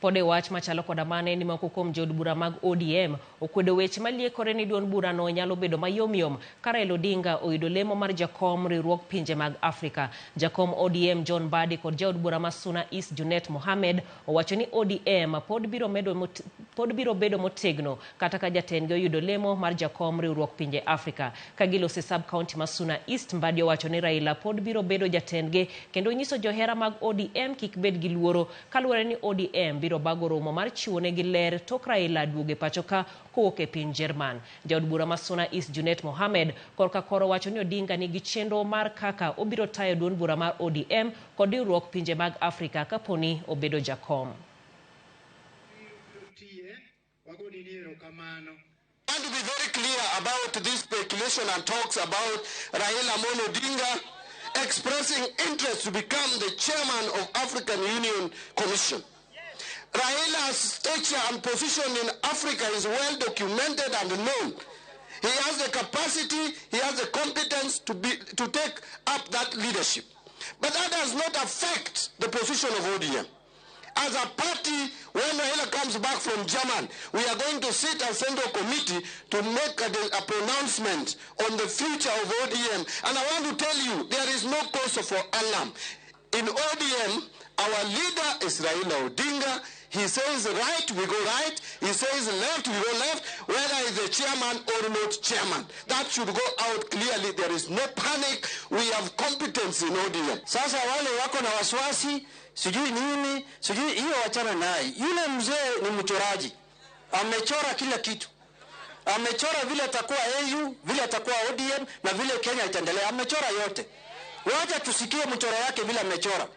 Pode wach machalo koda mane ni moko kuom jood bura mag ODM okwedo weche maliekore ni duond bura no nyalo bedo mayomyom ka Raila Odinga oyudo lemo mar jakom riwruok pinje mag Afrika. Jakom ODM John MBADI kod jaod bura ma Suna East Junet Mohamed owacho ni ODM pod biro bedo motegno kata ka jatendgi oyudo lemo mar jakom riwruok pinje Afrika. Kagilose sub county ma Suna East, MBADI owacho ni Raila pod biro bedo jatendgi kendo nyiso johera mag ODM kik bed gi luoro kaluwore ni ODM biro bago romo mar chiwone gi ler tok Raila duoge pachoka kowuok e piny Jerman. Jaod bura ma Suna East Junet Mohamed korka koro wacho ni Odinga nigi chenro mar kaka obiro tayo duond bura mar ODM kod riwruok pinje mag Afrika kaponi obedo jakom. I want to be very clear about this speculation and talks about Raila Odinga expressing interest to become the chairman of African Union Commission. Raila's stature and position in Africa is well documented and known. He has the capacity, he has the competence to take up that leadership. But that does not affect the position of ODM. As a party, when Raila comes back from Germany, we are going to sit as Central Committee to make a pronouncement on the future of ODM. And I want to tell you, there is no cause for alarm. In ODM, our leader is Raila Odinga. He says right, we go right. He says left, we go left. Whether he's the chairman or not chairman, that should go out clearly. There is no panic. We have competence in ODM. Sasa wale wako na wasiwasi, sijui nini, sijui hiyo wachana naye. Yule mzee ni mchoraji. Amechora kila kitu. Amechora vile atakuwa AU, vile atakuwa ODM na vile Kenya itaendelea. Amechora yote. Wacha tusikie mchoro yake vile amechora.